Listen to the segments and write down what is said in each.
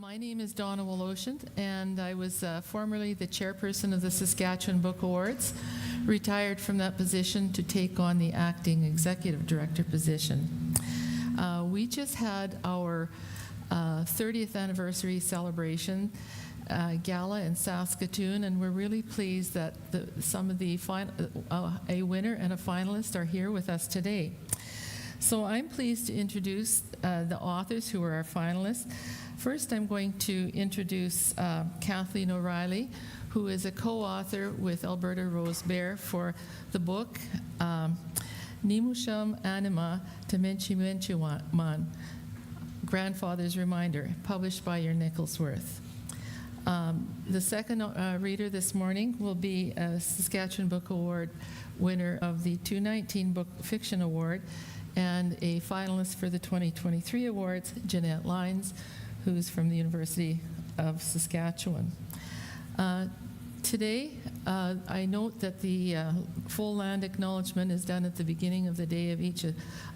My name is Donna Woloshin, and I was formerly the chairperson of the Saskatchewan Book Awards, retired from that position to take on the acting executive director position. We just had our 30th anniversary celebration gala in Saskatoon, and we're really pleased that some of the a winner and a finalist are here with us today. So I'm pleased to introduce the authors who are our finalists. First, I'm going to introduce Kathleen O'Reilly, who is a co-author with Alberta Rose Bear for the book Nimusham Anima Temenchimenchuman, Grandfather's Reminder, published by your Nicholsworth. The second reader this morning will be a Saskatchewan Book Award winner of the 2019 Book Fiction Award and a finalist for the 2023 awards, Jeanette Lynes, who's from the University of Saskatchewan. Today, I note that the full land acknowledgement is done at the beginning of the day of each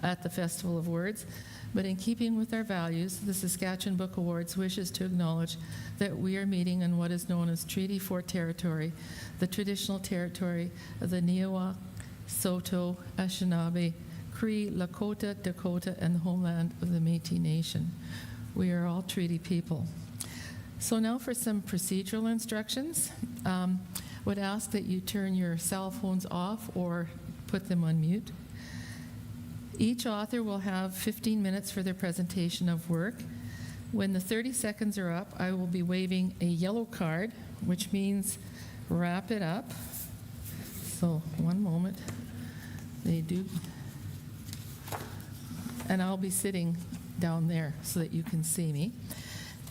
at the Festival of Words, but in keeping with our values, the Saskatchewan Book Awards wishes to acknowledge that we are meeting in what is known as Treaty 4 territory, the traditional territory of the Niiwa, Saulteaux, Anishinaabe, Cree, Lakota, Dakota, and the homeland of the Métis Nation. We are all treaty people. So now for some procedural instructions. Would ask that you turn your cell phones off or put them on mute. Each author will have 15 minutes for their presentation of work. When the 30 seconds are up, I will be waving a yellow card, which means wrap it up. So one moment. They do. And I'll be sitting down there so that you can see me.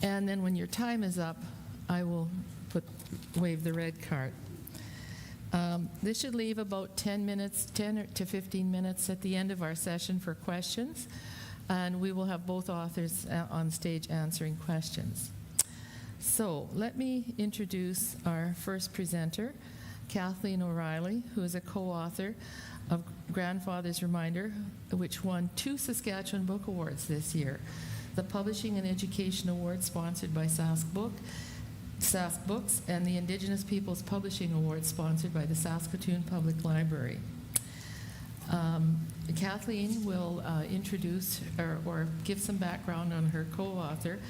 And then when your time is up, I will wave the red card. This should leave about 10 to 15 minutes at the end of our session for questions, and we will have both authors on stage answering questions. So let me introduce our first presenter, Kathleen O'Reilly, who is a co-author of Grandfather's Reminder, which won 2 Saskatchewan Book Awards this year. The Publishing and Education Award sponsored by Sask Books, and the Indigenous Peoples Publishing Award sponsored by the Saskatoon Public Library. Kathleen will introduce or give some background on her co-author,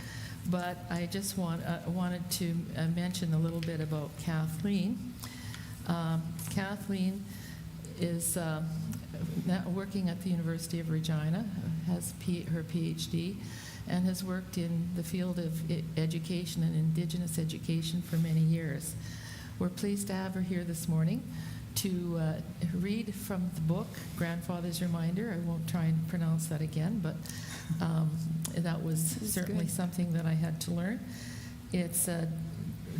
but I just wanted to mention a little bit about Kathleen. Kathleen is working at the University of Regina, has her PhD, and has worked in the field of education and Indigenous education for many years. We're pleased to have her here this morning to read from the book, Grandfather's Reminder. I won't try and pronounce that again, but that was certainly something that I had to learn. It's a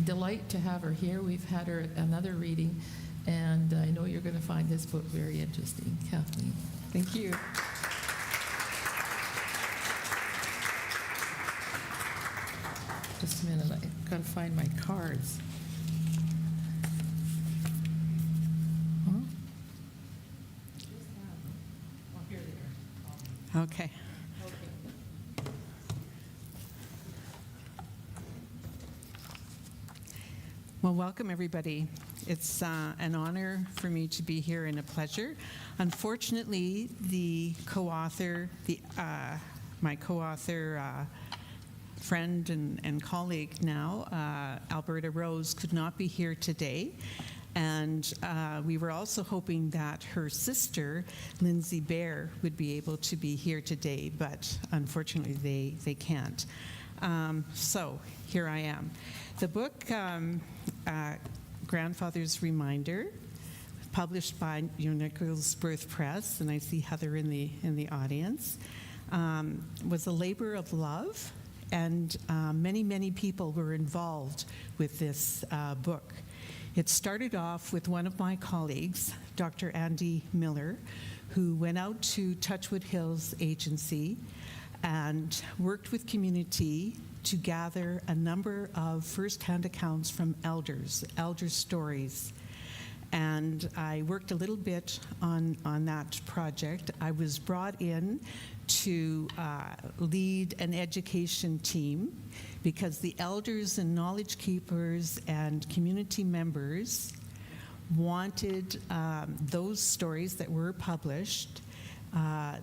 delight to have her here. We've had her at another reading, and I know you're going to find this book very interesting. Kathleen. Thank you. Just a minute, I've got to find my cards. Huh? Oh, here they are. Okay. Well, welcome everybody. It's an honor for me to be here and a pleasure. Unfortunately, my co-author, friend and colleague now, Alberta Rose, could not be here today. And we were also hoping that her sister, Lindsay Bear, would be able to be here today, but unfortunately they can't. So here I am. The book, Grandfather's Reminder, published by your Nicholsworth Press, and I see Heather in the audience, was a labor of love. And many people were involved with this book. It started off with one of my colleagues, Dr. Andy Miller, who went out to Touchwood Hills Agency and worked with community to gather a number of first-hand accounts from elder stories. And I worked a little bit on that project. I was brought in to lead an education team because the elders and knowledge keepers and community members wanted those stories that were published.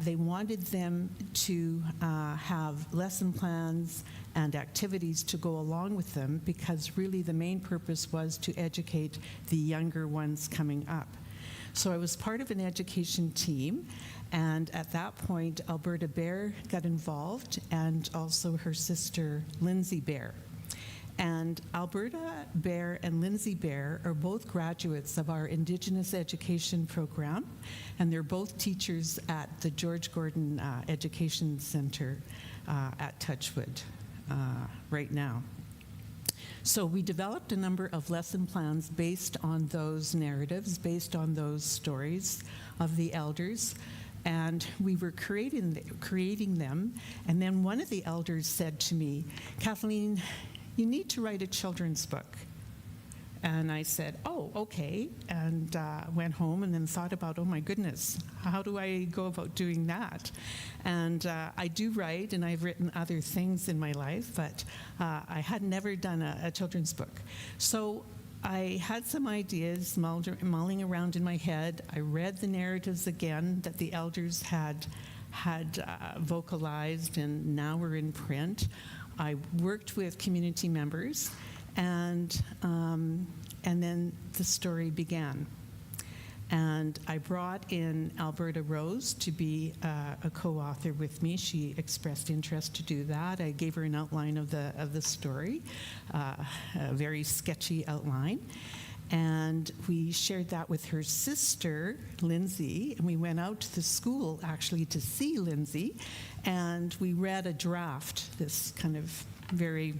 They wanted them to have lesson plans and activities to go along with them because really the main purpose was to educate the younger ones coming up. So I was part of an education team, and at that point, Alberta Bear got involved, and also her sister, Lindsay Bear. And Alberta Bear and Lindsay Bear are both graduates of our Indigenous Education program, and they're both teachers at the George Gordon Education Center at Touchwood right now. So we developed a number of lesson plans based on those narratives, based on those stories of the elders, and we were creating them. And then one of the elders said to me, "Kathleen, you need to write a children's book." And I said, "Oh, okay," and went home and then thought about, oh my goodness, how do I go about doing that? And I do write, and I've written other things in my life, but I had never done a children's book. So I had some ideas mulling around in my head. I read the narratives again that the elders had vocalized and now were in print. I worked with community members, and then the story began. And I brought in Alberta Rose to be a co-author with me. She expressed interest to do that. I gave her an outline of the story, a very sketchy outline. And we shared that with her sister, Lindsay, and we went out to the school actually to see Lindsay, and we read a draft, this kind of very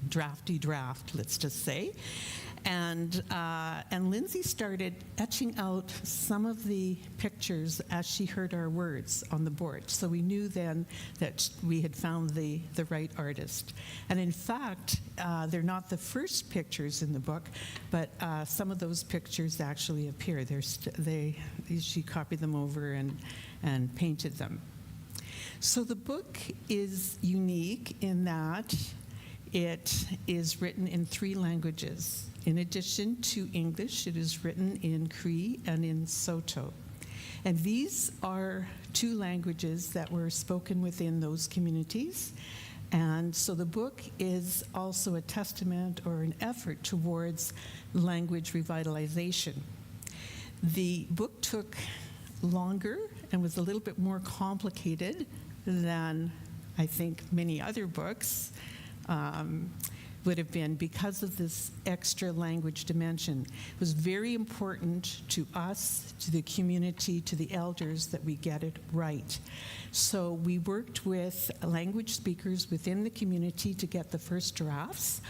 drafty draft, let's just say. And Lindsay started etching out some of the pictures as she heard our words on the board. So we knew then that we had found the right artist. And in fact, they're not the first pictures in the book, but some of those pictures actually appear. She copied them over and painted them. So the book is unique in that it is written in 3 languages. In addition to English, it is written in Cree and in Saulteaux. And these are 2 languages that were spoken within those communities. And so the book is also a testament or an effort towards language revitalization. The book took longer and was a little bit more complicated than I think many other books would have been because of this extra language dimension. It was very important to us, to the community, to the elders that we get it right. So we worked with language speakers within the community to get the first drafts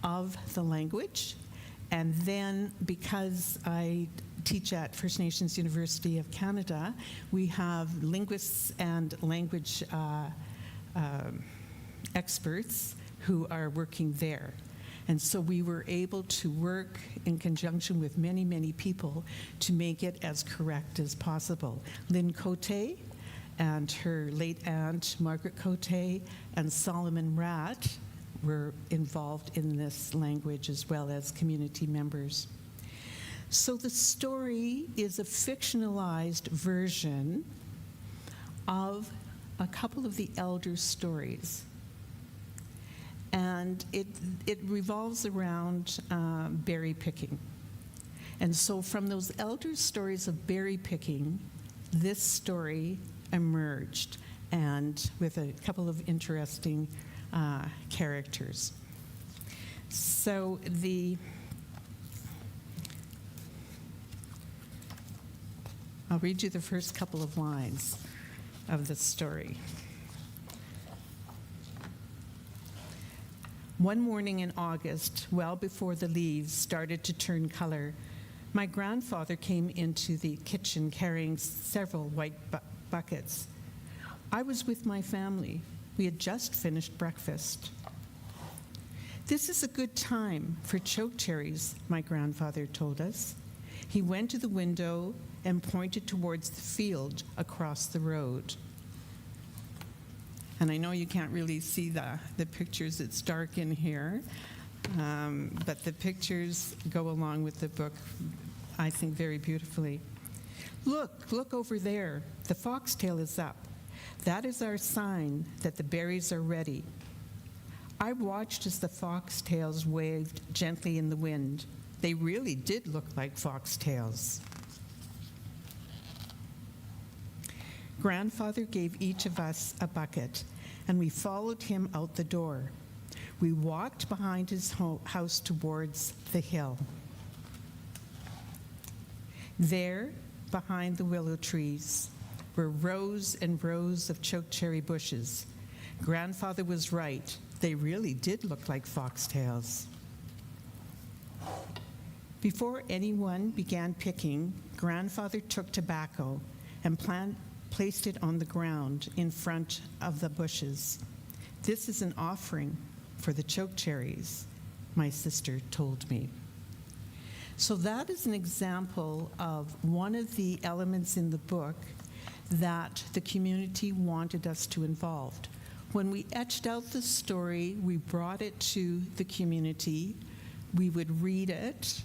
of the language. And then because I teach at First Nations University of Canada, we have linguists and language experts who are working there. And so we were able to work in conjunction with many, many people to make it as correct as possible. Lynn Cote and her late aunt, Margaret Cote, and Solomon Ratt were involved in this language as well as community members. So the story is a fictionalized version of a couple of the elders' stories. And it revolves around berry picking. And so from those elders' stories of berry picking, this story emerged, and with a couple of interesting characters. So I'll read you the first couple of lines of the story. One morning in August, well before the leaves started to turn color, my grandfather came into the kitchen carrying several white buckets. I was with my family. We had just finished breakfast. This is a good time for chokecherries, my grandfather told us. He went to the window and pointed towards the field across the road. And I know you can't really see the pictures, it's dark in here, but the pictures go along with the book, I think, very beautifully. Look over there. The foxtail is up. That is our sign that the berries are ready. I watched as the foxtails waved gently in the wind. They really did look like foxtails. Grandfather gave each of us a bucket, and we followed him out the door. We walked behind his house towards the hill. There, behind the willow trees, were rows and rows of chokecherry bushes. Grandfather was right. They really did look like foxtails. Before anyone began picking, Grandfather took tobacco and placed it on the ground in front of the bushes. This is an offering for the chokecherries, my sister told me. So that is an example of one of the elements in the book that the community wanted us to involve. When we etched out the story, we brought it to the community. We would read it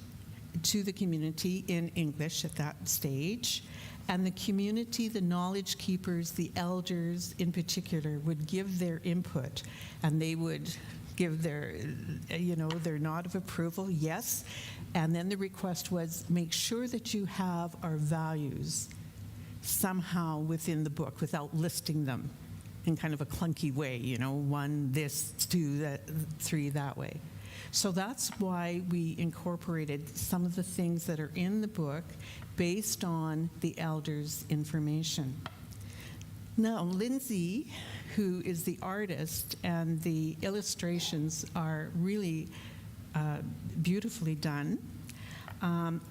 to the community in English at that stage. And the community, the knowledge keepers, the elders in particular, would give their input. And they would give their nod of approval, yes. And then the request was, make sure that you have our values somehow within the book without listing them in kind of a clunky way, 1 this, 2 that, 3 that way. So that's why we incorporated some of the things that are in the book based on the elders' information. Now, Lindsay, who is the artist, and the illustrations are really beautifully done,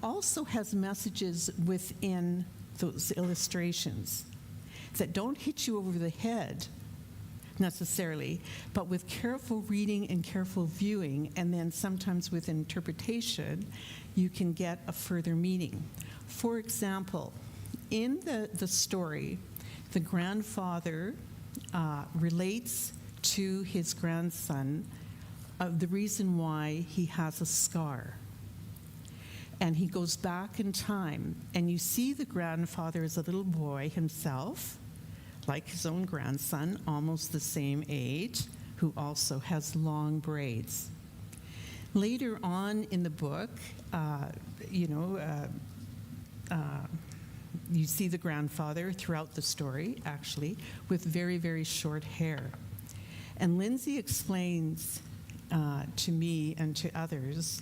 also has messages within those illustrations that don't hit you over the head necessarily, but with careful reading and careful viewing, and then sometimes with interpretation, you can get a further meaning. For example, in the story, the grandfather relates to his grandson the reason why he has a scar. And he goes back in time, and you see the grandfather as a little boy himself, like his own grandson, almost the same age, who also has long braids. Later on in the book, you see the grandfather throughout the story, actually, with very, very short hair. And Lindsay explains to me and to others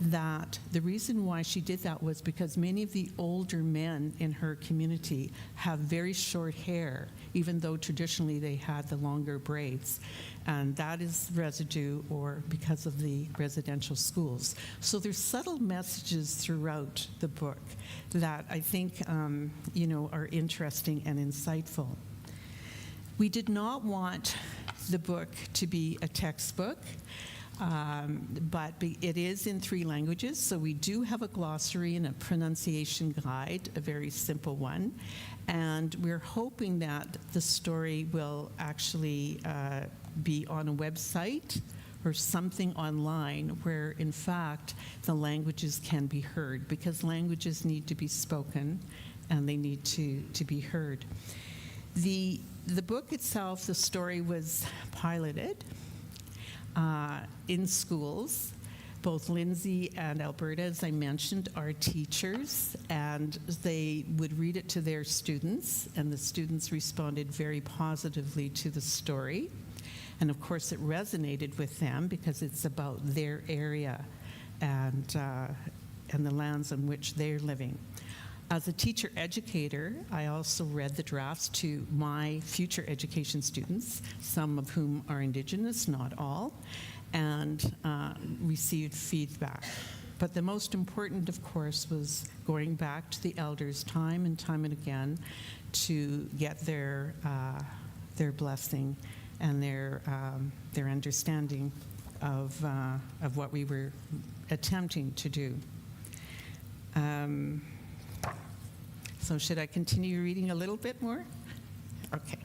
that the reason why she did that was because many of the older men in her community have very short hair, even though traditionally they had the longer braids. And that is residue or because of the residential schools. So there's subtle messages throughout the book that I think are interesting and insightful. We did not want the book to be a textbook. But it is in 3 languages, so we do have a glossary and a pronunciation guide, a very simple one. And we're hoping that the story will actually be on a website or something online where, in fact, the languages can be heard, because languages need to be spoken and they need to be heard. The book itself, the story was piloted in schools. Both Lindsay and Alberta, as I mentioned, are teachers, and they would read it to their students, and the students responded very positively to the story. And of course, it resonated with them because it's about their area and the lands on which they're living. As a teacher educator, I also read the drafts to my future education students, some of whom are Indigenous, not all, and received feedback. But the most important, of course, was going back to the elders time and again to get their blessing and their understanding of what we were attempting to do. So should I continue reading a little bit more? Okay.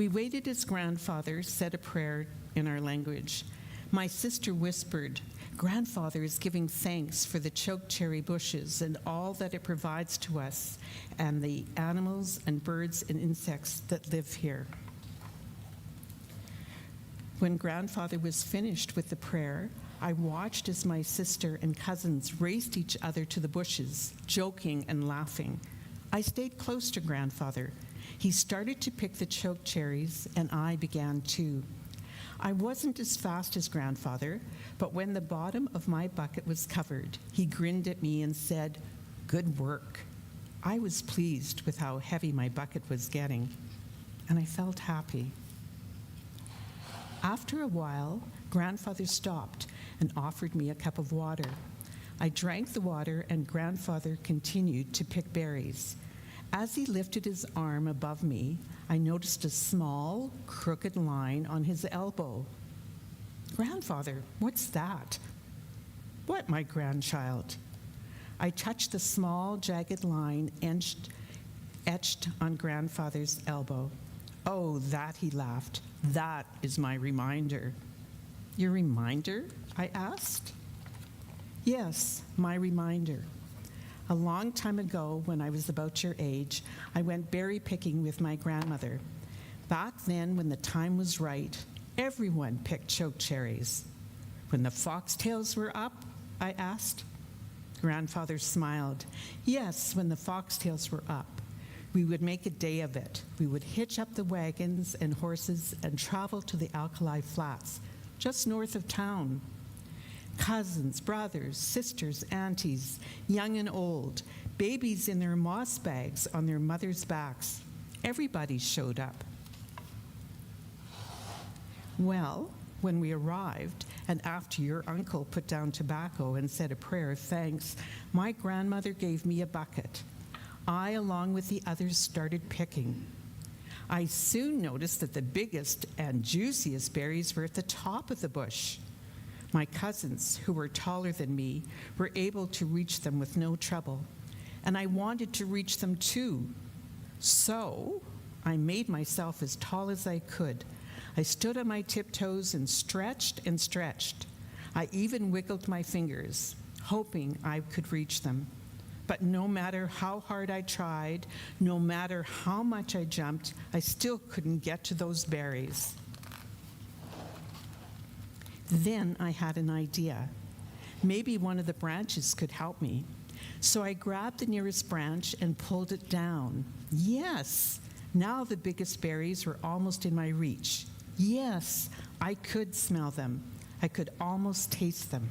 We waited as grandfather said a prayer in our language. My sister whispered, "Grandfather is giving thanks for the chokecherry bushes and all that it provides to us and the animals and birds and insects that live here." When grandfather was finished with the prayer, I watched as my sister and cousins raced each other to the bushes, joking and laughing. I stayed close to grandfather. He started to pick the chokecherries, and I began too. I wasn't as fast as grandfather, but when the bottom of my bucket was covered, he grinned at me and said, "Good work." I was pleased with how heavy my bucket was getting, and I felt happy. After a while, grandfather stopped and offered me a cup of water. I drank the water, and grandfather continued to pick berries. As he lifted his arm above me, I noticed a small, crooked line on his elbow. "Grandfather, what's that?" "What, my grandchild?" I touched the small, jagged line etched on grandfather's elbow. "Oh, that," he laughed. "That is my reminder." "Your reminder?" I asked. "Yes, my reminder. A long time ago, when I was about your age, I went berry picking with my grandmother. Back then, when the time was right, everyone picked chokecherries. When the foxtails were up?" I asked. Grandfather smiled. "Yes, when the foxtails were up. We would make a day of it. We would hitch up the wagons and horses and travel to the Alkali Flats, just north of town. Cousins, brothers, sisters, aunties, young and old, babies in their moss bags on their mothers' backs. Everybody showed up. Well, when we arrived, and after your uncle put down tobacco and said a prayer of thanks, my grandmother gave me a bucket. I, along with the others, started picking. I soon noticed that the biggest and juiciest berries were at the top of the bush. My cousins, who were taller than me, were able to reach them with no trouble, and I wanted to reach them too. So I made myself as tall as I could. I stood on my tiptoes and stretched and stretched. I even wiggled my fingers, hoping I could reach them. But no matter how hard I tried, no matter how much I jumped, I still couldn't get to those berries. Then I had an idea. Maybe one of the branches could help me. So I grabbed the nearest branch and pulled it down. Yes, now the biggest berries were almost in my reach. Yes, I could smell them. I could almost taste them.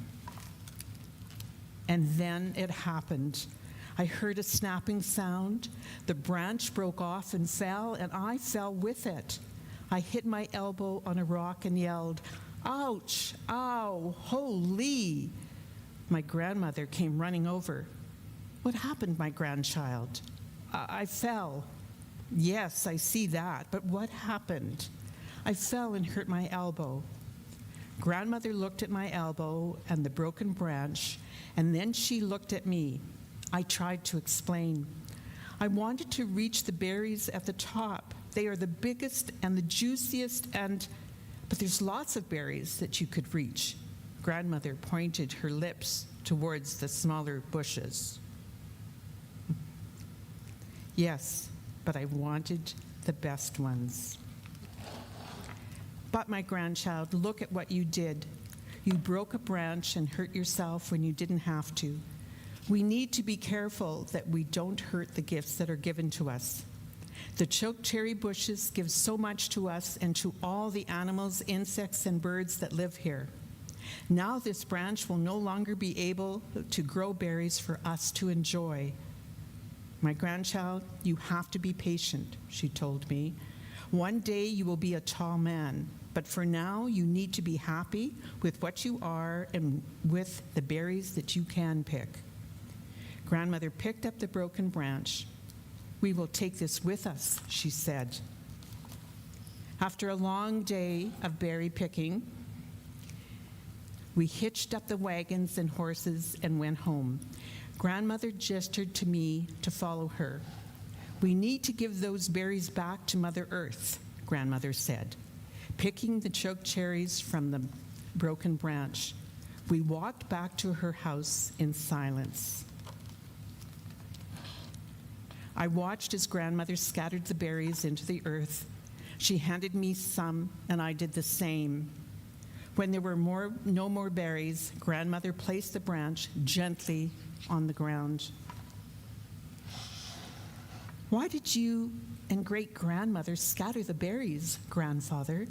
And then it happened. I heard a snapping sound. The branch broke off and fell, and I fell with it. I hit my elbow on a rock and yelled, "Ouch! Ow! Holy!" My grandmother came running over. "What happened, my grandchild?" I fell." "Yes, I see that, but what happened?" "I fell and hurt my elbow." Grandmother looked at my elbow and the broken branch, and then she looked at me. I tried to explain. "I wanted to reach the berries at the top. They are the biggest and the juiciest, but there's lots of berries that you could reach." Grandmother pointed her lips towards the smaller bushes. "Yes, but I wanted the best ones." "But my grandchild, look at what you did. You broke a branch and hurt yourself when you didn't have to. We need to be careful that we don't hurt the gifts that are given to us. The chokecherry bushes give so much to us and to all the animals, insects, and birds that live here. Now this branch will no longer be able to grow berries for us to enjoy. My grandchild, you have to be patient," she told me. "One day you will be a tall man, but for now you need to be happy with what you are and with the berries that you can pick." Grandmother picked up the broken branch. "We will take this with us," she said. After a long day of berry picking, we hitched up the wagons and horses and went home. Grandmother gestured to me to follow her. "We need to give those berries back to Mother Earth," grandmother said, picking the choke cherries from the broken branch. We walked back to her house in silence. I watched as grandmother scattered the berries into the earth. She handed me some, and I did the same. When there were no more berries, grandmother placed the branch gently on the ground. Why did you and great-grandmother scatter the berries, grandfather?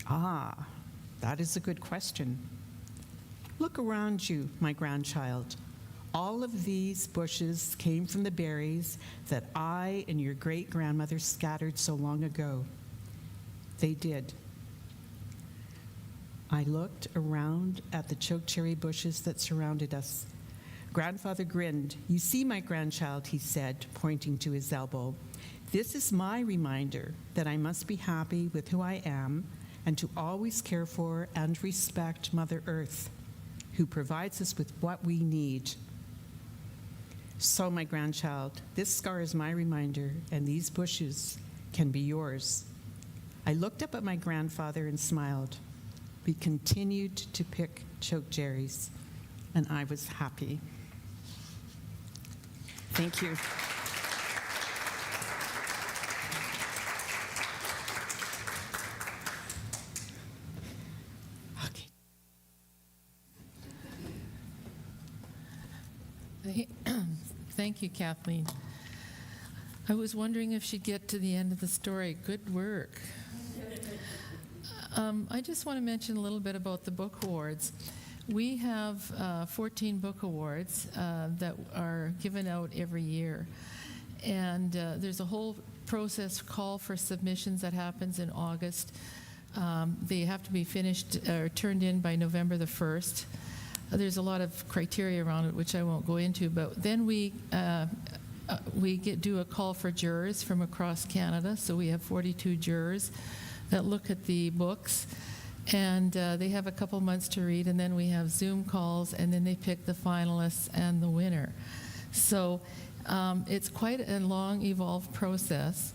Ah, that is a good question. Look around you, my grandchild. All of these bushes came from the berries that I and your great-grandmother scattered so long ago. They did. I looked around at the chokecherry bushes that surrounded us. Grandfather grinned. You see, my grandchild, he said, pointing to his elbow. This is my reminder that I must be happy with who I am and to always care for and respect Mother Earth, who provides us with what we need. So, my grandchild, this scar is my reminder, and these bushes can be yours. I looked up at my grandfather and smiled. We continued to pick chokecherries, and I was happy. Thank you. Okay. Thank you, Kathleen. I was wondering if she'd get to the end of the story. Good work. I just want to mention a little bit about the book awards. We have 14 book awards that are given out every year. And there's a whole process call for submissions that happens in August. They have to be finished or turned in by November the 1st. There's a lot of criteria around it, which I won't go into, but then we do a call for jurors from across Canada. So we have 42 jurors that look at the books, and they have a couple months to read, and then we have Zoom calls, and then they pick the finalists and the winner. So it's quite a long, evolved process.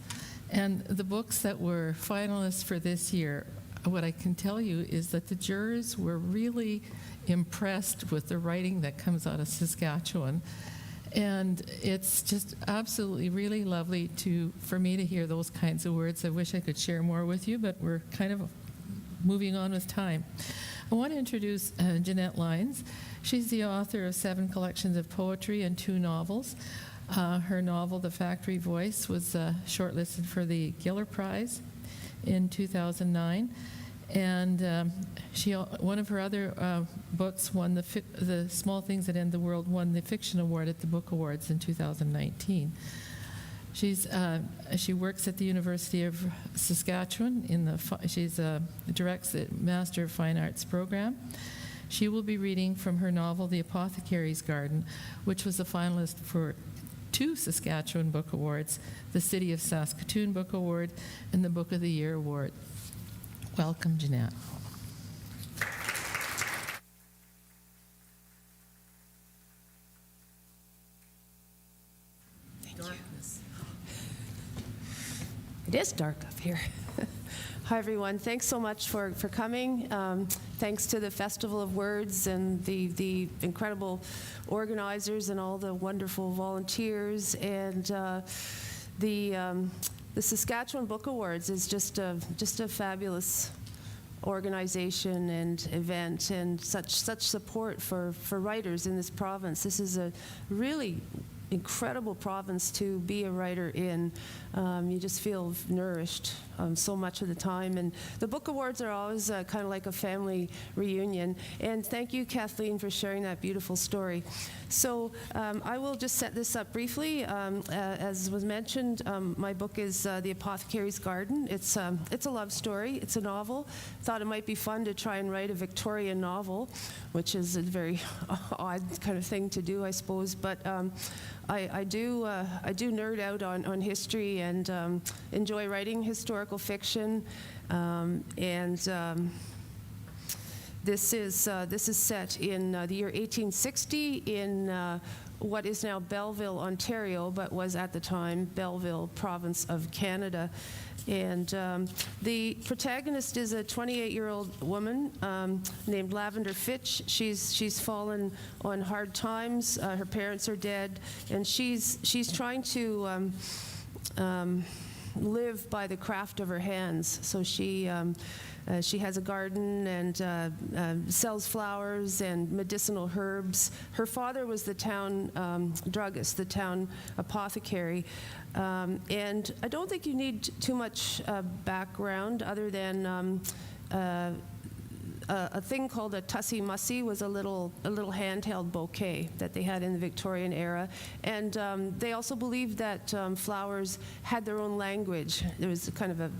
And the books that were finalists for this year, what I can tell you is that the jurors were really impressed with the writing that comes out of Saskatchewan. And it's just absolutely really lovely for me to hear those kinds of words. I wish I could share more with you, but we're kind of moving on with time. I want to introduce Jeanette Lynes. She's the author of 7 collections of poetry and 2 novels. Her novel, The Factory Voice, was shortlisted for the Giller Prize in 2009. And one of her other books won the Small Things That End the World, won the Fiction Award at the Book Awards in 2019. She works at the University of Saskatchewan. She directs the Master of Fine Arts program. She will be reading from her novel, The Apothecary's Garden, which was a finalist for 2 Saskatchewan Book Awards, the City of Saskatoon Book Award, and the Book of the Year Award. Welcome, Jeanette. Thank you. It is dark up here. Hi, everyone. Thanks so much for coming. Thanks to the Festival of Words and the incredible organizers and all the wonderful volunteers. And the Saskatchewan Book Awards is just a fabulous organization and event, and such support for writers in this province. This is a really incredible province to be a writer in. You just feel nourished so much of the time. And the Book Awards are always kind of like a family reunion. And thank you, Kathleen, for sharing that beautiful story. So I will just set this up briefly. As was mentioned, my book is The Apothecary's Garden. It's a love story. It's a novel. Thought it might be fun to try and write a Victorian novel, which is a very odd kind of thing to do, I suppose. But I do nerd out on history and enjoy writing historical fiction. This is set in the year 1860 in what is now Belleville, Ontario, but was at the time Belleville, province of Canada. And the protagonist is a 28-year-old woman named Lavender Fitch. She's fallen on hard times. Her parents are dead, and she's trying to live by the craft of her hands. So she has a garden and sells flowers and medicinal herbs. Her father was the town druggist, the town apothecary. And I don't think you need too much background other than a thing called a tussie mussy was a little handheld bouquet that they had in the Victorian era. And they also believed that flowers had their own language. There was kind of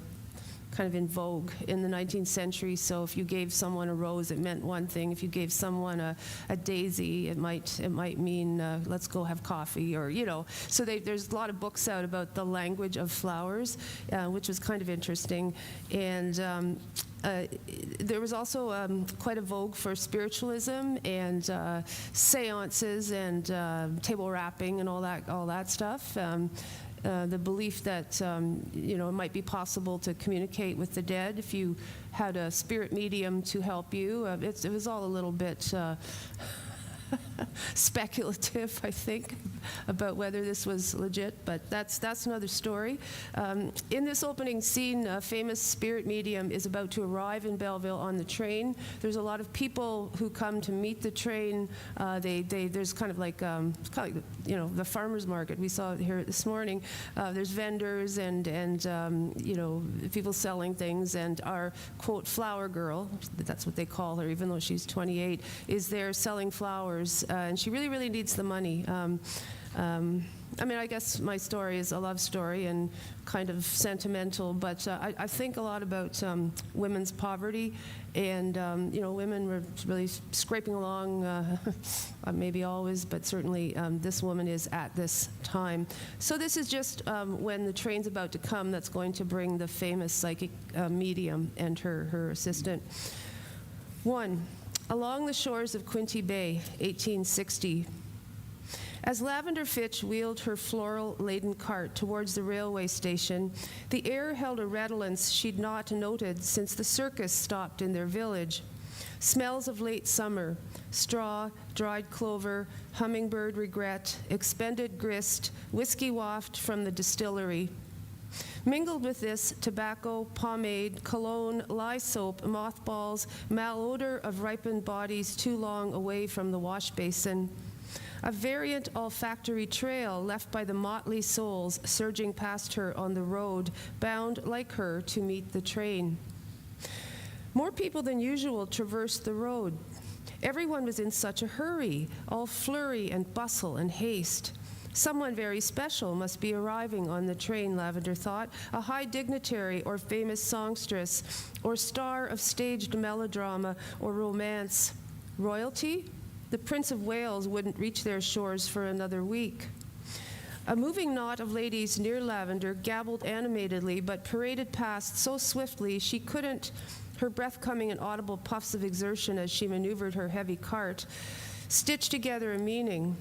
in vogue in the 19th century. So if you gave someone a rose, it meant one thing. If you gave someone a daisy, it might mean let's go have coffee, or So there's a lot of books out about the language of flowers, which was kind of interesting. And there was also quite a vogue for spiritualism and seances and table rapping and all that stuff. The belief that it might be possible to communicate with the dead if you had a spirit medium to help you. It was all a little bit speculative, I think, about whether this was legit, but that's another story. In this opening scene, a famous spirit medium is about to arrive in Belleville on the train. There's a lot of people who come to meet the train. There's kind of like the farmers market we saw here this morning. There's vendors and people selling things, and our quote flower girl, that's what they call her, even though she's 28, is there selling flowers. And she really needs the money. I guess my story is a love story and kind of sentimental, but I think a lot about women's poverty, and women were really scraping along, maybe always, but certainly this woman is at this time. So this is just when the train's about to come that's going to bring the famous psychic medium and her assistant. 1. Along the shores of Quinte Bay, 1860. As Lavender Fitch wheeled her floral-laden cart towards the railway station, the air held a redolence she'd not noted since the circus stopped in their village. Smells of late summer, straw, dried clover, hummingbird regret, expended grist, whiskey waft from the distillery. Mingled with this, tobacco, pomade, cologne, lye soap, mothballs, malodor of ripened bodies too long away from the wash basin. A variant olfactory trail left by the motley souls surging past her on the road, bound like her to meet the train. More people than usual traversed the road. Everyone was in such a hurry, all flurry and bustle and haste. Someone very special must be arriving on the train, Lavender thought, a high dignitary or famous songstress, or star of staged melodrama or romance. Royalty? The Prince of Wales wouldn't reach their shores for another week. A moving knot of ladies near Lavender gabbled animatedly, but paraded past so swiftly she couldn't, her breath coming in audible puffs of exertion as she maneuvered her heavy cart, stitch together a meaning.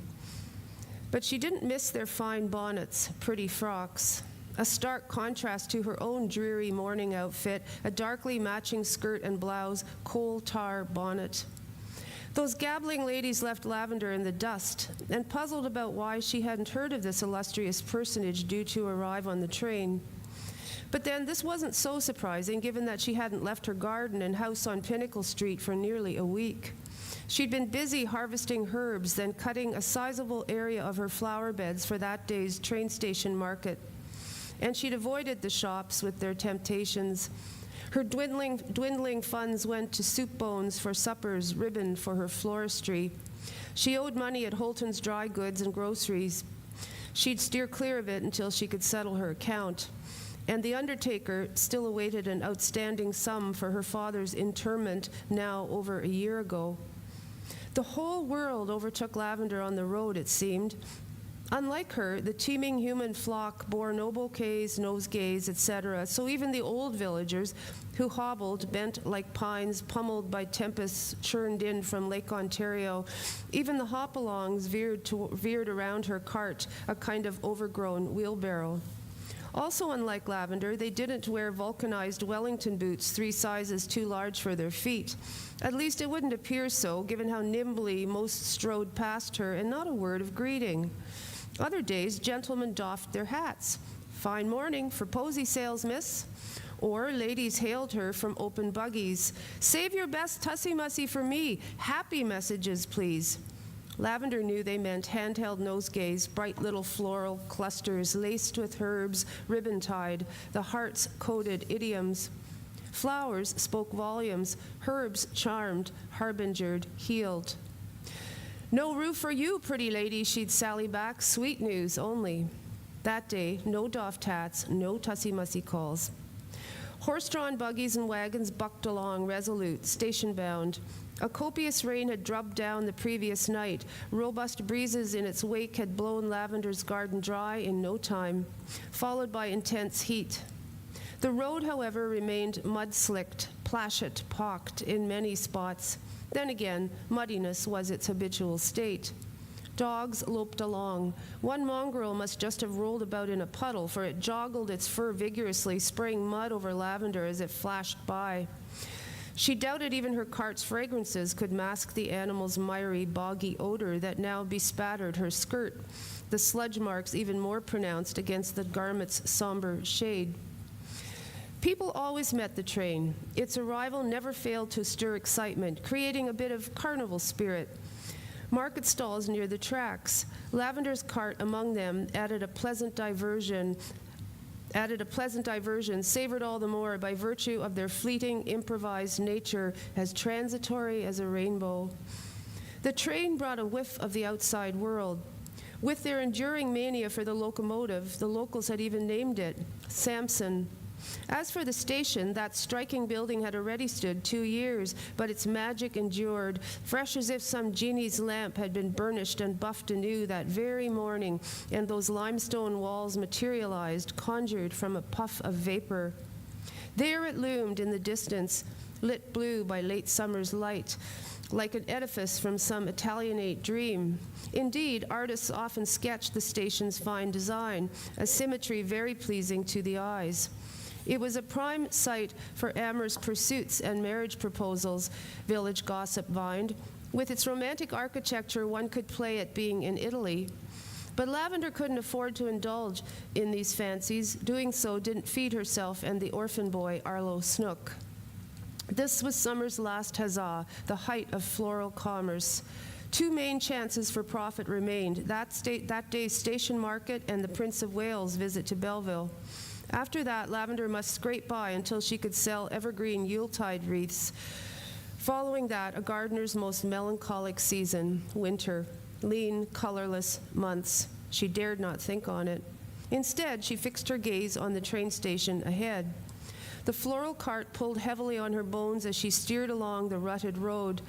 But she didn't miss their fine bonnets, pretty frocks. A stark contrast to her own dreary morning outfit, a darkly matching skirt and blouse, coal tar bonnet. Those gabbling ladies left Lavender in the dust and puzzled about why she hadn't heard of this illustrious personage due to arrive on the train. But then this wasn't so surprising, given that she hadn't left her garden and house on Pinnacle Street for nearly a week. She'd been busy harvesting herbs, then cutting a sizable area of her flower beds for that day's train station market. And she'd avoided the shops with their temptations. Her dwindling funds went to soup bones for suppers, ribbon for her floristry. She owed money at Holton's Dry Goods and Groceries. She'd steer clear of it until she could settle her account. And the undertaker still awaited an outstanding sum for her father's interment now over a year ago. The whole world overtook Lavender on the road, it seemed. Unlike her, the teeming human flock bore no bouquets, nosegays, etc., so even the old villagers, who hobbled, bent like pines, pummeled by tempests churned in from Lake Ontario, Even the hop-alongs veered around her cart, a kind of overgrown wheelbarrow. Also unlike lavender, they didn't wear vulcanized Wellington boots 3 sizes too large for their feet. At least it wouldn't appear so, given how nimbly most strode past her, and not a word of greeting. Other days, gentlemen doffed their hats. "Fine morning for posy sales, miss." Or ladies hailed her from open buggies. "Save your best tussy-mussy for me. Happy messages, please." Lavender knew they meant handheld nosegays, bright little floral clusters laced with herbs, ribbon-tied, the heart's coded idioms. Flowers spoke volumes, herbs charmed, harbingered, healed. "No roof for you, pretty lady," she'd sally back, "sweet news only." That day, no doffed hats, no tussy-mussy calls. Horse-drawn buggies and wagons bucked along, resolute, station-bound. A copious rain had drubbed down the previous night. Robust breezes in its wake had blown Lavender's garden dry in no time, followed by intense heat. The road, however, remained mud-slicked, plashet, pocked in many spots. Then again, muddiness was its habitual state. Dogs loped along. One mongrel must just have rolled about in a puddle, for it joggled its fur vigorously, spraying mud over Lavender as it flashed by. She doubted even her cart's fragrances could mask the animal's miry, boggy odor that now bespattered her skirt, the sludge marks even more pronounced against the garment's somber shade. People always met the train. Its arrival never failed to stir excitement, creating a bit of carnival spirit. Market stalls near the tracks, Lavender's cart among them, added a pleasant diversion, savored all the more by virtue of their fleeting, improvised nature, as transitory as a rainbow. The train brought a whiff of the outside world. With their enduring mania for the locomotive, the locals had even named it Samson. As for the station, that striking building had already stood 2 years, but its magic endured, fresh as if some genie's lamp had been burnished and buffed anew that very morning, and those limestone walls materialized, conjured from a puff of vapor. There it loomed in the distance, lit blue by late summer's light, like an edifice from some Italianate dream. Indeed, artists often sketched the station's fine design, a symmetry very pleasing to the eyes. It was a prime site for amorous pursuits and marriage proposals, village gossip vined. With its romantic architecture, one could play at being in Italy. But Lavender couldn't afford to indulge in these fancies. Doing so didn't feed herself and the orphan boy, Arlo Snook. This was summer's last huzzah, the height of floral commerce. 2 main chances for profit remained, that day's station market and the Prince of Wales' visit to Belleville. After that, Lavender must scrape by until she could sell evergreen Yuletide wreaths. Following that, a gardener's most melancholic season, winter, lean, colorless months. She dared not think on it. Instead, she fixed her gaze on the train station ahead. The floral cart pulled heavily on her bones as she steered along the rutted road.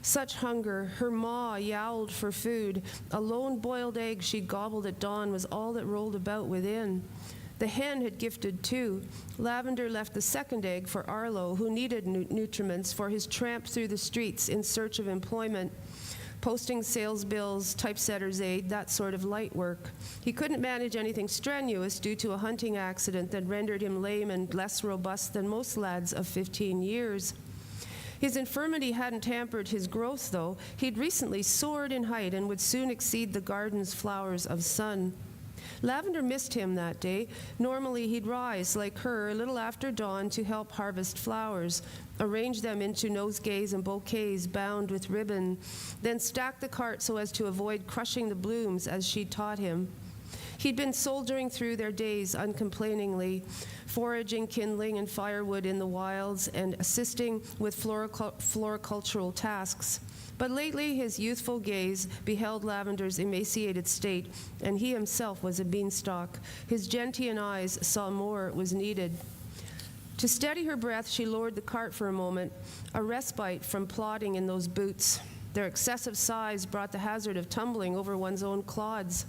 Such hunger, her maw yowled for food. A lone boiled egg she'd gobbled at dawn was all that rolled about within. The hen had gifted 2. Lavender left the second egg for Arlo, who needed nutriments for his tramp through the streets in search of employment, posting sales bills, typesetter's aid, that sort of light work. He couldn't manage anything strenuous due to a hunting accident that rendered him lame and less robust than most lads of 15 years. His infirmity hadn't hampered his growth, though. He'd recently soared in height and would soon exceed the garden's flowers of sun. Lavender missed him that day. Normally he'd rise, like her, a little after dawn to help harvest flowers, arrange them into nosegays and bouquets bound with ribbon, then stack the cart so as to avoid crushing the blooms as she'd taught him. He'd been soldiering through their days uncomplainingly, foraging kindling and firewood in the wilds and assisting with floricultural tasks. But lately his youthful gaze beheld Lavender's emaciated state, and he himself was a beanstalk. His gentian eyes saw more was needed. To steady her breath, she lowered the cart for a moment, a respite from plodding in those boots. Their excessive size brought the hazard of tumbling over one's own clods.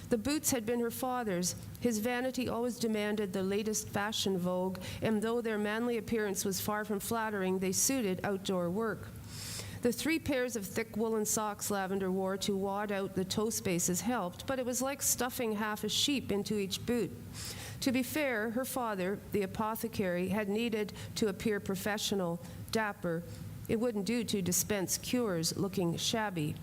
The boots had been her father's. His vanity always demanded the latest fashion vogue, and though their manly appearance was far from flattering, they suited outdoor work. The 3 pairs of thick woolen socks Lavender wore to wad out the toe spaces helped, but it was like stuffing half a sheep into each boot. To be fair, her father, the apothecary, had needed to appear professional, dapper. It wouldn't do to dispense cures looking shabby.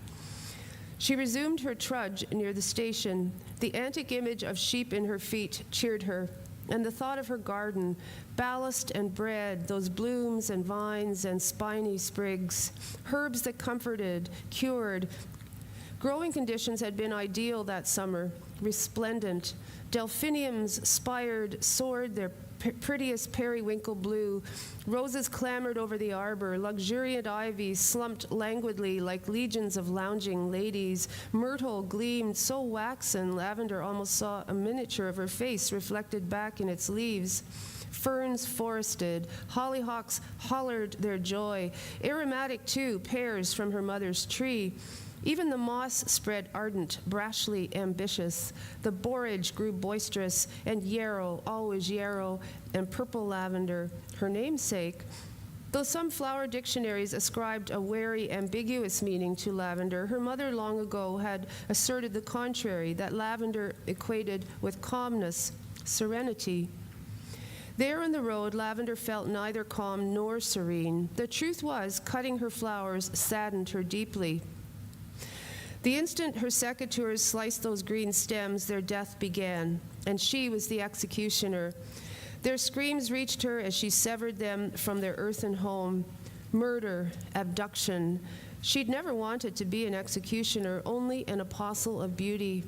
She resumed her trudge near the station. The antic image of sheep in her feet cheered her, and the thought of her garden, ballast and bread, those blooms and vines and spiny sprigs, herbs that comforted, cured. Growing conditions had been ideal that summer, resplendent. Delphiniums soared their prettiest periwinkle blue. Roses clamored over the arbor. Luxuriant ivy slumped languidly like legions of lounging ladies. Myrtle gleamed so waxen, Lavender almost saw a miniature of her face reflected back in its leaves. Ferns forested. Hollyhocks hollered their joy. Aromatic, too, pears from her mother's tree. Even the moss spread ardent, brashly ambitious. The borage grew boisterous, and yarrow, always yarrow, and purple lavender, her namesake. Though some flower dictionaries ascribed a wary, ambiguous meaning to lavender, her mother long ago had asserted the contrary, that lavender equated with calmness, serenity. There on the road, Lavender felt neither calm nor serene. The truth was, cutting her flowers saddened her deeply. The instant her secateurs sliced those green stems, their death began, and she was the executioner. Their screams reached her as she severed them from their earthen home. Murder, abduction. She'd never wanted to be an executioner, only an apostle of beauty.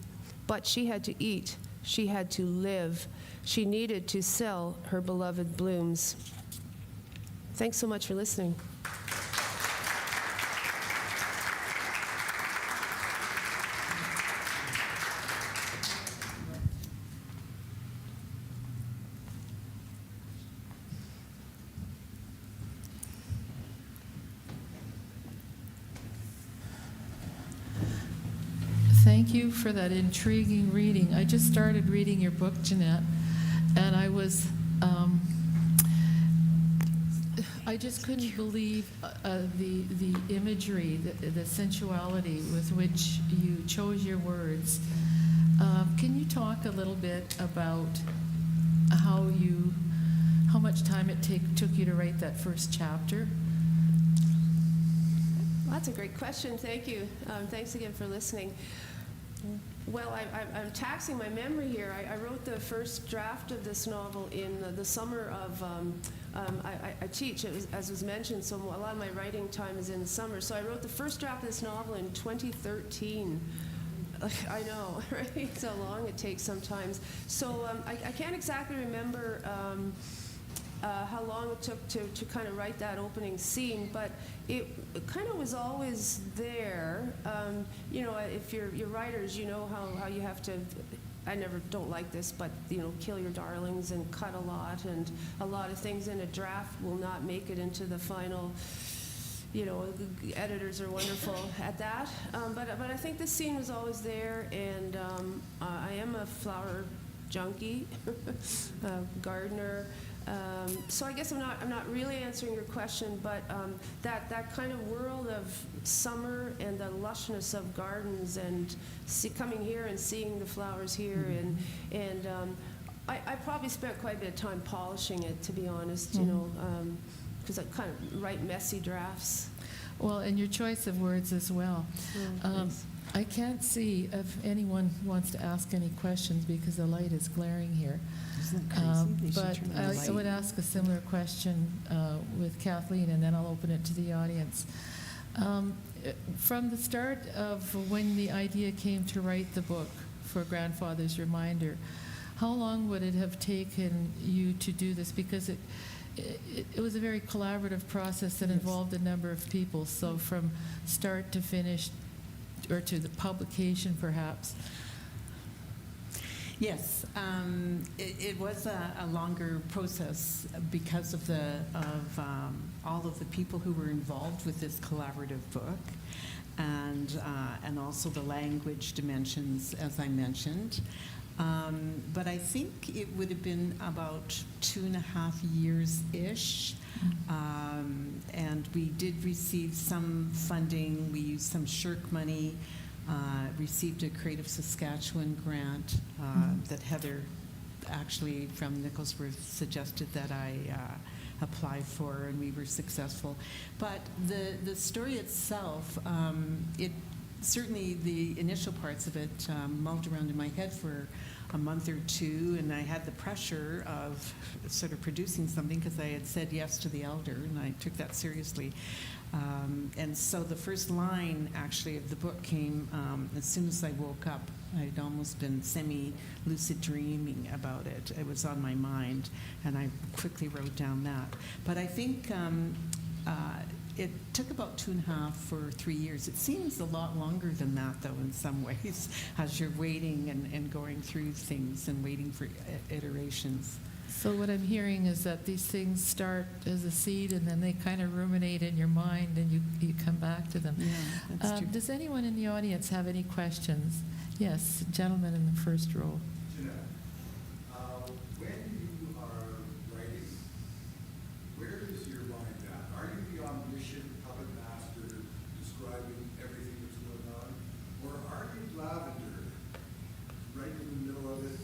But she had to eat. She had to live. She needed to sell her beloved blooms. Thanks so much for listening. Thank you for that intriguing reading. I just started reading your book, Jeanette, and I just couldn't believe the imagery, the sensuality with which you chose your words. Can you talk a little bit about how much time it took you to write that first chapter? Well, that's a great question. Thank you. Thanks again for listening. Well, I'm taxing my memory here. I wrote the first draft of this novel in the summer of, I teach, as was mentioned, so a lot of my writing time is in the summer. So I wrote the first draft of this novel in 2013. I know, right? So long it takes sometimes. So I can't exactly remember how long it took to kind of write that opening scene, but it kind of was always there. You know, if you're writers, you know how you have to, I don't like this, but, you know, kill your darlings and cut a lot, and a lot of things in a draft will not make it into the final. You know, the editors are wonderful at that. But I think the scene was always there, and I am a flower junkie, gardener. So I guess I'm not really answering your question, but that kind of world of summer and the lushness of gardens and coming here and seeing the flowers here, and I probably spent quite a bit of time polishing it, to be honest, you know, because I kind of write messy drafts. Well, and your choice of words as well. I can't see if anyone wants to ask any questions because the light is glaring here. Isn't that crazy? They should But turn the I light. would ask a similar question with Kathleen, and then I'll open it to the audience. From the start of when the idea came to write the book for Grandfather's Reminder, how long would it have taken you to do this? Because it was a very collaborative process that involved a number of people. So from start to finish, or to the publication, perhaps. Yes, it was a longer process because of all of the people who were involved with this collaborative book, and also the language dimensions, as I mentioned. But I think it would have been about 2.5 years-ish. And we did receive some funding. We used some SHIRK money, received a Creative Saskatchewan grant that Heather actually from Nicholsworth suggested that I apply for, and we were successful. But the story itself, it certainly the initial parts of it mulled around in my head for a month or two, and I had the pressure of sort of producing something because I had said yes to the Elder, and I took that seriously. And so the first line, actually, of the book came as soon as I woke up. I'd almost been semi-lucid dreaming about it. It was on my mind, and I quickly wrote down that. But I think it took about 2.5 or 3 years. It seems a lot longer than that, though, in some ways, as you're waiting and going through things and waiting for iterations. So what I'm hearing is that these things start as a seed, and then they kind of ruminate in your mind, and you come back to them. Yeah, that's true. Does anyone in the audience have any questions? Yes, gentleman in the first row. Jeanette, when you are writing, where is your mind at? Are you the omniscient puppet master describing everything that's going on? Or are you Lavender, right in the middle of it,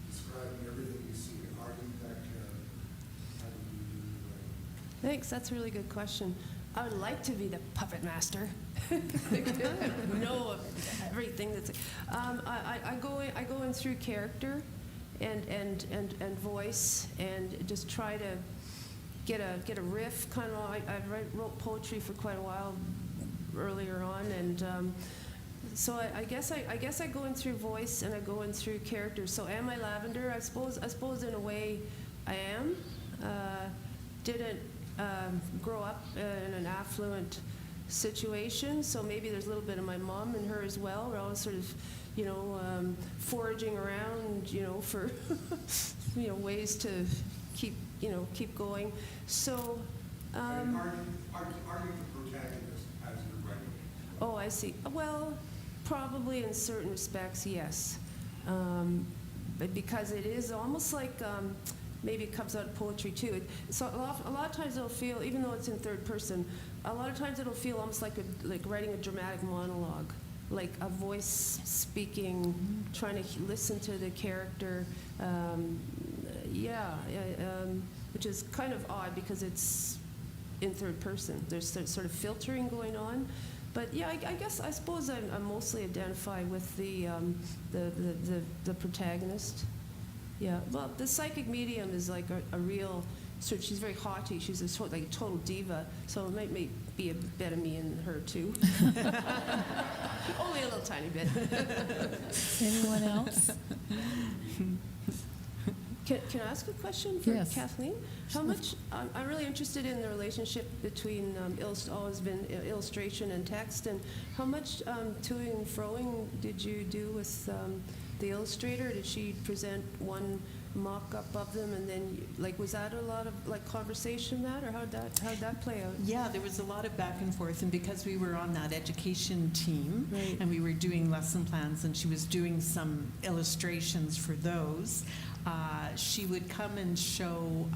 describing everything you see? Are you that character? How do you do it right? Thanks, that's a really good question. I would like to be the puppet master. Know everything that's. I go in through character, and voice, and just try to get a riff. Kind of. I wrote poetry for quite a while earlier on, and so I guess I go in through voice, and I go in through character. So am I Lavender? I suppose in a way I am. Didn't grow up in an affluent situation, so maybe there's a little bit of my mom and her as well. We're always sort of, foraging around, for, ways to keep going. So. Are you the protagonist as you're writing? Oh, I see. Well, probably in certain respects, yes, but because it is almost like. Maybe it comes out of poetry too. So a lot of times it'll feel, even though it's in third person, a lot of times it'll feel almost like writing a dramatic monologue, like a voice speaking, trying to listen to the character. Which is kind of odd because it's in third person. There's sort of filtering going on. But yeah, I suppose I'm mostly identified with the protagonist. Yeah, well, the psychic medium is like a real, she's very haughty. She's a total diva, so it might be a bit of me in her too. Only a little tiny bit. Anyone else? Can I ask a question for Yes. Kathleen? How much, I'm really interested in the relationship between, always been illustration and text, and how much toing and froing did you do with the illustrator? Did she present one mock-up of them, and then, was that a lot of, conversation or how'd that play out? Yeah, there was a lot of back and forth, and because we were on that education team, Right. and we were doing lesson plans, and she was doing some illustrations for those, she would come and show,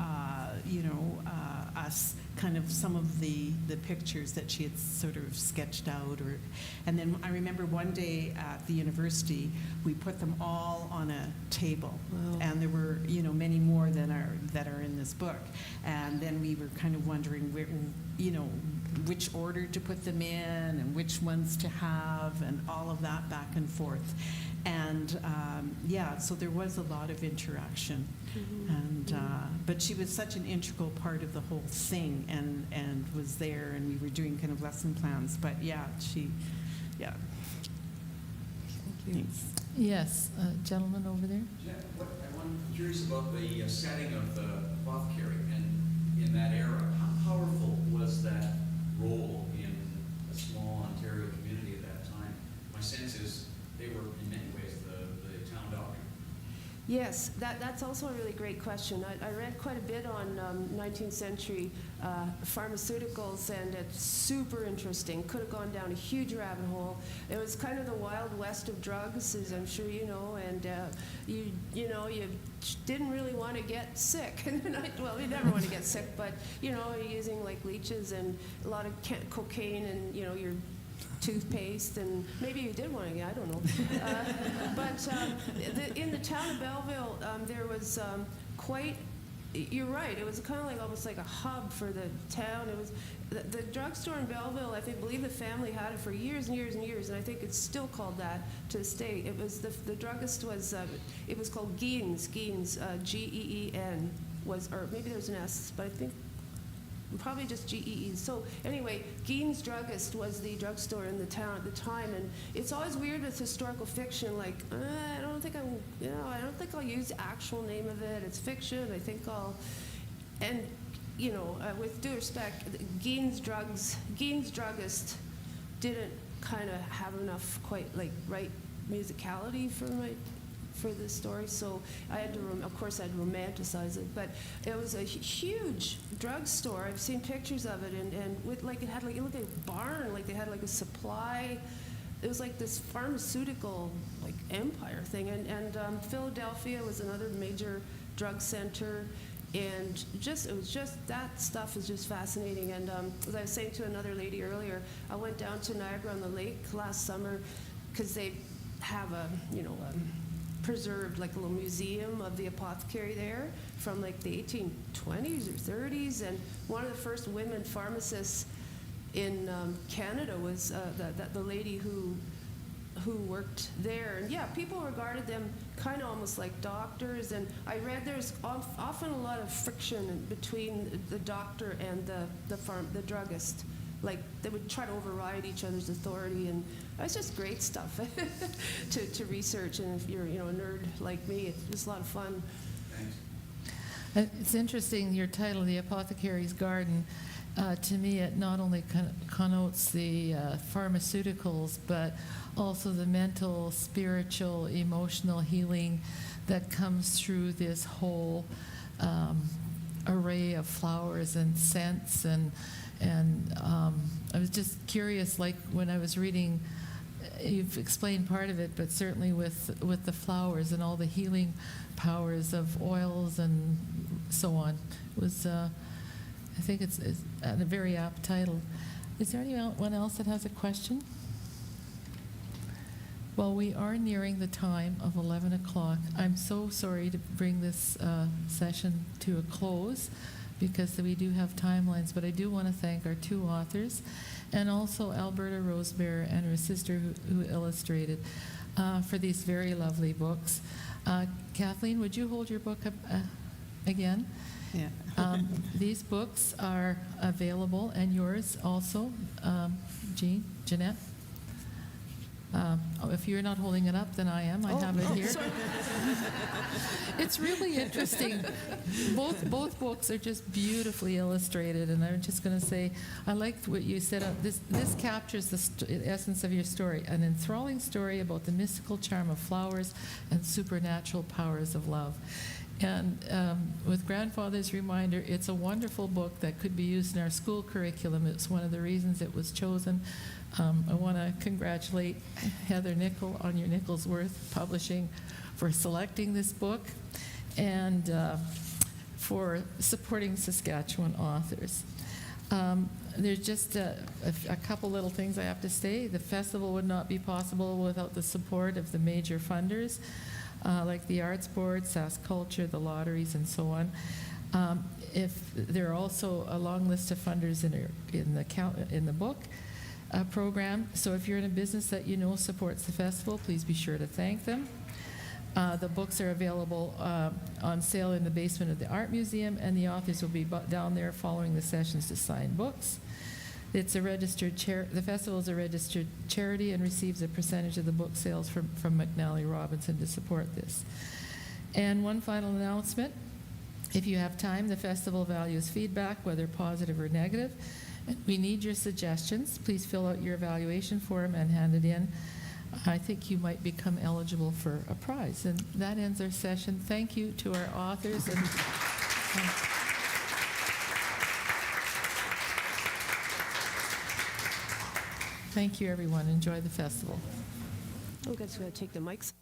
us kind of some of the pictures that she had sort of sketched out, and then I remember one day at the university, we put them all on a table, Wow. and there were, many more that are in this book, and then we were kind of wondering where, which order to put them in and which ones to have, and all of that back and forth. And so there was a lot of interaction, and but she was such an integral part of the whole thing, and was there, and we were doing kind of lesson plans. But Thank you. Thanks. Yes, gentleman over there. I'm curious about the setting of the apothecary, and in that era, how powerful was that role in a small Ontario community at that time? My sense is they were in many ways the town doctor. Yes, that's also a really great question. I read quite a bit on 19th century pharmaceuticals, and it's super interesting. Could have gone down a huge rabbit hole. It was kind of the Wild West of drugs, as I'm sure you know, and you didn't really want to get sick. Well, you never want to get sick, but you're using like leeches and a lot of cocaine and your toothpaste, and maybe you did want to get, I don't know. In the town of Belleville, there was quite. You're right. It was kind of like almost like a hub for the town. It was the drugstore in Belleville. I believe the family had it for years and years and years, and I think it's still called that to this day. It was the druggist was it was called Geen's, G-E-E-N was, or maybe there's an S, but I think probably just G-E-E. So anyway, Geen's Druggist was the drugstore in the town at the time, and it's always weird with historical fiction. Like, I don't think I'll use the actual name of it. It's fiction. I think I'll, and with due respect, Geen's Druggist didn't kind of have enough right musicality for this story, so I had to, of course, I'd romanticize it, but it was a huge drugstore. I've seen pictures of it, and with it had you look at a barn, they had a supply. It was like this pharmaceutical empire thing, and Philadelphia was another major drug center, and it was just that stuff is just fascinating. And as I was saying to another lady earlier, I went down to Niagara-on-the-Lake last summer because they have a preserved a little museum of the apothecary there from the 1820s or 30s, and one of the first women pharmacists in Canada was the lady who worked there. And yeah, people regarded them kind of almost like doctors, and I read there's often a lot of friction between the doctor and the druggist. They would try to override each other's authority, and it's just great stuff to research. And if you're a nerd like me, it's just a lot of fun. Thanks. It's interesting, your title, The Apothecary's Garden. To me, it not only connotes the pharmaceuticals, but also the mental, spiritual, emotional healing that comes through this whole array of flowers and scents. And I was just curious, when I was reading, you've explained part of it, but certainly with the flowers and all the healing powers of oils and so on. It was, I think it's a very apt title. Is there anyone else that has a question? Well, we are nearing the time of 11 o'clock. I'm so sorry to bring this session to a close, because we do have timelines, but I do want to thank our two authors, and also Alberta Rosebear and her sister who illustrated for these very lovely books. Kathleen, would you hold your book up again? Yeah. These books are available, and yours also, Jeanette. If you're not holding it up, then I am. I have it here. It's really interesting. Both books are just beautifully illustrated, and I'm just going to say, I liked what you said. This captures the essence of your story, an enthralling story about the mystical charm of flowers and supernatural powers of love. And with Grandfather's Reminder, it's a wonderful book that could be used in our school curriculum. It's one of the reasons it was chosen. I want to congratulate Heather Nichol on your Nicholsworth Publishing for selecting this book and for supporting Saskatchewan authors. There's just a couple little things I have to say. The festival would not be possible without the support of the major funders, like the Arts Board, Sask Culture, the lotteries, and so on. If there are also a long list of funders in the book program. So if you're in a business that you know supports the festival, please be sure to thank them. The books are available on sale in the basement of the Art Museum, and the authors will be down there following the sessions to sign books. It's a registered the festival is a registered charity and receives a percentage of the book sales from McNally Robinson to support this. And one final announcement. If you have time, the festival values feedback, whether positive or negative. And we need your suggestions. Please fill out your evaluation form and hand it in. I think you might become eligible for a prize. And that ends our session. Thank you to our authors. And Thank you, everyone. Enjoy the festival. Oh, guys, we're going to take the mics.